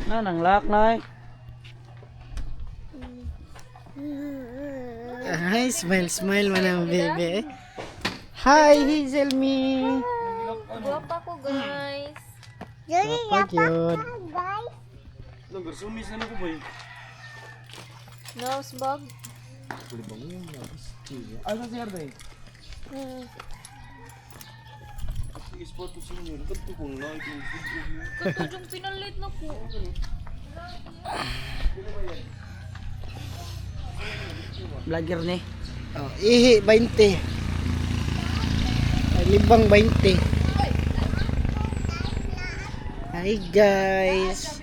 Nang lock na. Hi, smile, smile man ang baby. Hi, Hazel me. Guwapa ko, guys. Papa yun. Nagsumis na ko boy. Nose bag. Ano si Arday? Sport ko sa inyo. Kanto kong like. Kato yung pinalit na ko. Vlogger ni. Oh, ihi 20. Ay, libang 20. Hi guys.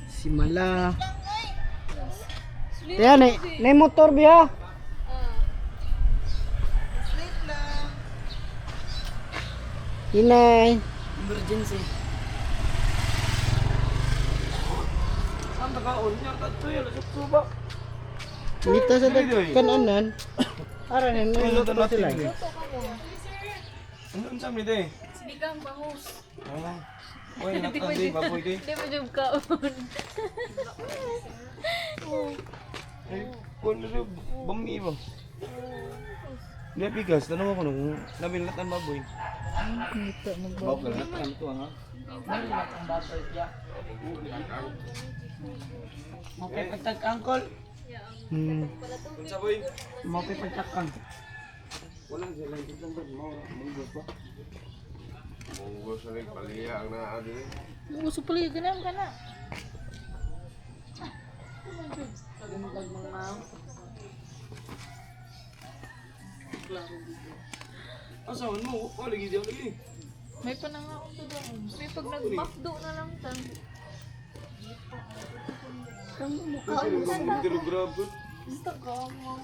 Si Mala. Yan eh, may motor biya. Hinay. Emergency. Saan nakaon niya? Kanto yan. Suba. Dito sa kananan. Ara na Ano luto na sila. natin? Ano sa mi de? Sibigang bangus. Wala. Oy, nakandi baboy de. Hindi mo dyan kaon. Ay, kun na bami ba? Nabigas, tanong ako nung nabilatan baboy. Ito mo ba? Bawa latan ito ha. Nalilat ang butter siya. Okay, pagtag angkol. Unsa boy? Mo pagtakang. Walang sila dito lang mo munggos ba? Munggos sa paliya ang naa din. Gusto pala yung ganam ka na. Asawan mo, wala lagi diyan lagi. May panangaon to doon. May pag nagmakdo na lang tan. Pero grabe. Gusto ko mo.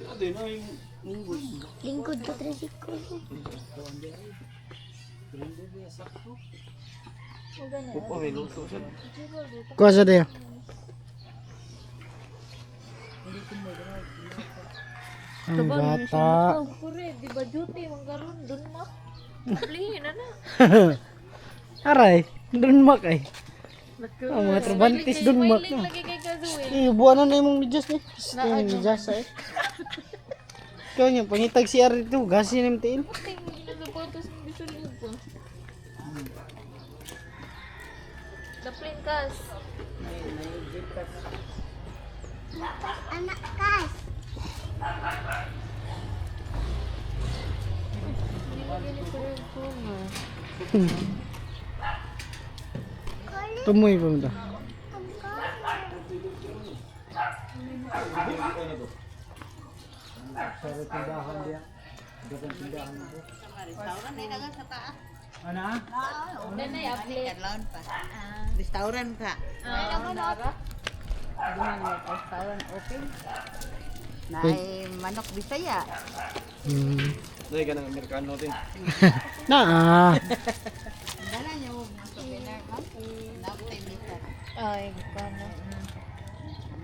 Dati na yung munggos. Lingkod ko trasiko. Opo, may luto siya. Kuha sa tayo. Ang bata. Kure, di ba duty manggaron dun mo? Ablihin na na. Aray, dunmak ay. Ang mga trabantis dunmak Smiling na. lagi kay Kazuel. Buwan na yung medyas ni. Yung medyas ay. Kaya niya, pangitag si Ari ito, gasin yung tail. Ting nagapatos ng bisulog ko. Daplin kas. Anak kas. Hindi mo ganito rin ko mo. Tumoy pa mo ito. Nanay, update. Restaurant ka. Restaurant open. Nay manok Bisaya. Dahil ka ng Amerikano din. Na Dala niyo mo souvenir ka. Napay mita. Ay, kano.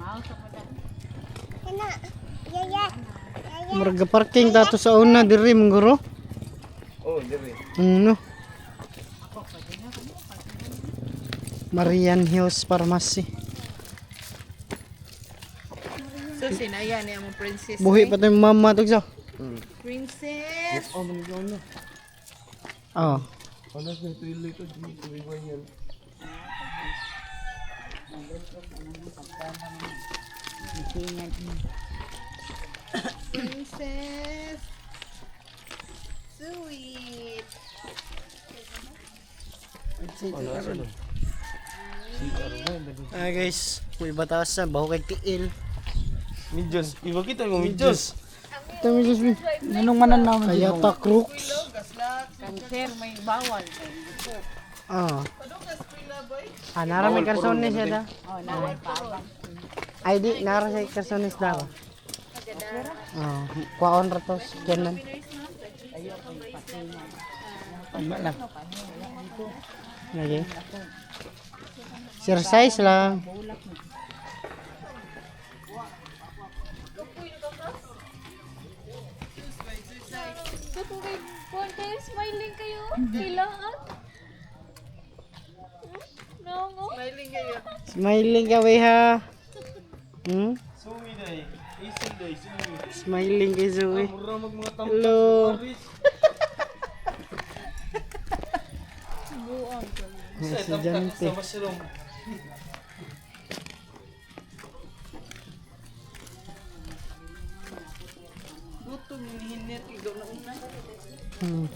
Mao sa mo dan. Kana. Yaya. Marga parking dato sa una diri mong Oh, dire. No. Marian Hills Pharmacy. So sinaya ni among princess. Buhi pa tayong mama tog sa. Princess. Oh, manigyaw niya. Oh. Panas na ito yung ito. Tumiwan yan. Princess. Sweet. Ah guys, may batasan baho kay tiil. Midyos. Iba kita mo midyos. Tama just me. Nanong manan naman Kaya ta crooks. Cancer may bawal. Ah. Nara may karsones siya da. Oh, naway pa. Ay di, nara sa karsones daw. Ah, kuwaon ratos ganan. Tama lang. Lagi. Exercise lang. Kato kay kuwan ka Smiling kayo. Kailangan. No. Smiling kayo. Smiling ka, wey ha. Smiling kay Zoe. Hello. Si Jante. Hmm.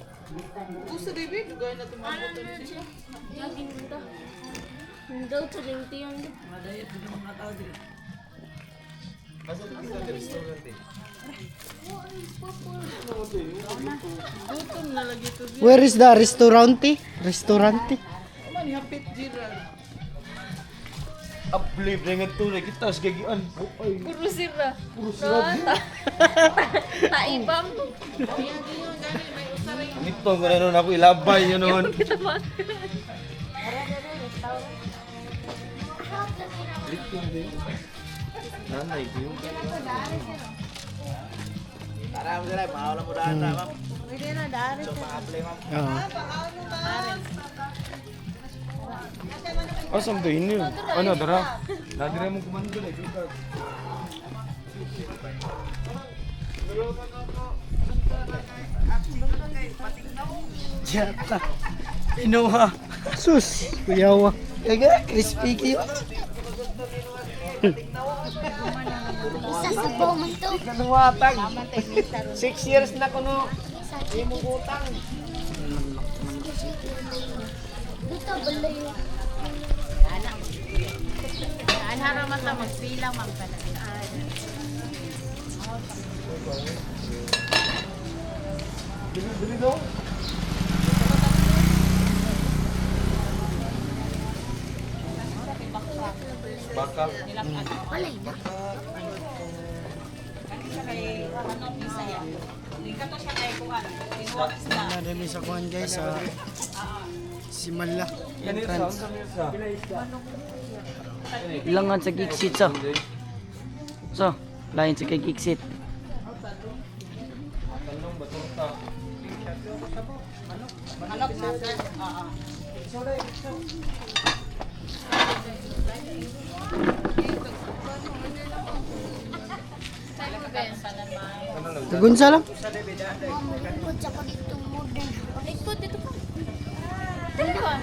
Gusto David, gawin natin mga Ano na siya? Laging muda. Daw sa lingtiyan. gutom na lagi to. Where is the restaurante? Restaurante? Man, hapit Gerald. Uplift dengan tu lagi kita segagian. Puro sira. Puro sira. Taibang. Ito ko na nun ako ilabay yun nun. Nanay ko yung Pwede na, dari. Oo. oh, sampai ini. Ano, dara? Nadira mo kumando na. Jata. Inuha. Sus, kuyawa. Kaga, crispy kayo. Isa sa man to. Kanuwatag. 6 years na kuno. Dito balay. Anhara mata, magpilang man pala. Baka. Balay na. Nadami sa kuhan guys sa Simala. Entrance. Ilangan sa Geeksit so. So, lain sa kay Geeksit. Tagunsa lang. Malipot sa pagitong modern. Ito, dito pa.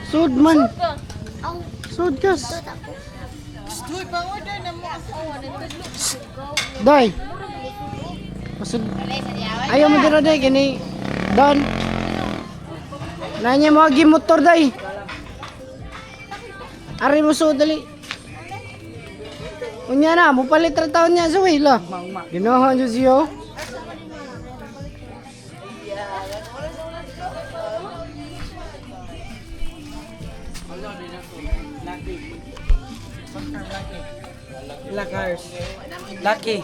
Sud man. Aw, Sud kas. dito ako. Uy, pang-order na mo. Day. Pasud. Ayaw mo dira day kini. Don. Nanya mo agi motor day. Ari mo sud dali. Unya na, mo palit ra taon niya sa way la. Ginawa niyo siyo. Lakars. Lucky.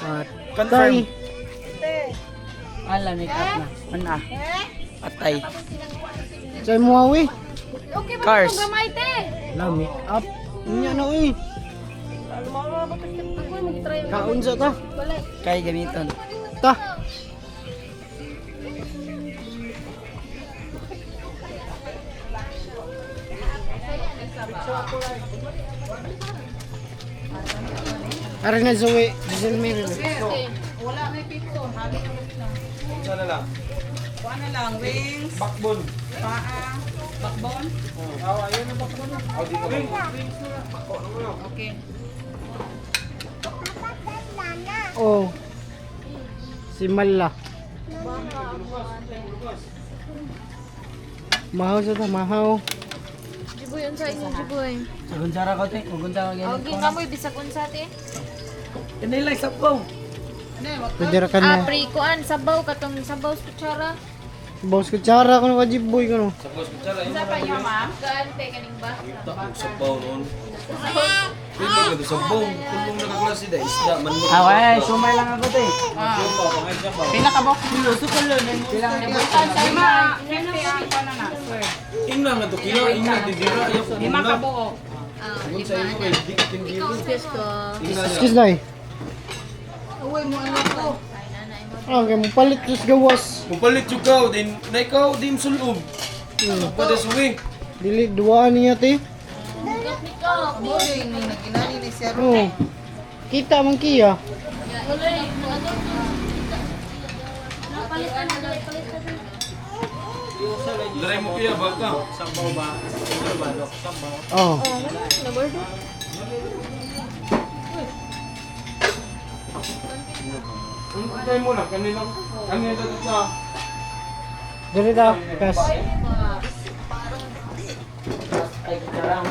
Confirm. Ala, make up na. Mana? Patay. Say mo awi. Okay ba Cars. itong gamay, te? La make up. Unya na uy. Ako yung mag-try. Kaunsa ta? Balay. Kay gamiton. Ta. Ari na Zoe, diesel mirror. Wala may pito. Hali na mo lang. Sana lang. Kuha na lang, wings, Backbone. paa, backbone. Oh, di ko ba? Okay. Oh. Si Mala. Mahaw sa ta, mahaw. Jiboy, unsa inyo, Jiboy? Sagunsara ko te. Ugunta ko Aw, ganyan. ginamoy, bisag unsa, te? Kanilay sapaw. Pwede ra ka na. Kuan, sabaw, katong sabaw sa kutsara. Boss kutsara ko na wajiboy ko no. Suppose ko tsara. Isa pa niyo, ma'am? Gaan, te, kaning ba? Tak sabaw noon. Pwede ka sa sabaw. Kulong nakaklase da isda man mo. Away, sumay lang ako te. Pila ka ba? Kilo, sukalo. Pila ka ba? Lima, 50 ang paano na, sir. Ingna na to kilo. Ingna didira. Ayaw ko Lima ka muna. buo. Kung sa iyo kay di ka tinggi. Excuse ko. Ingna Excuse niya. day. Uy, mo ano ko? Ay, nanay mo. Okay, mapalit sus gawas. Mupalit yung ka, din na ikaw, di msulog. Pada suwi. Dili duwa niya te. Mo din ni naginani ni Sir. Oh. Kita man kiya. Daray mo kaya baka. Oh. Antay mo na, kanina dito sa... Dili daw, kas. Ay, karang.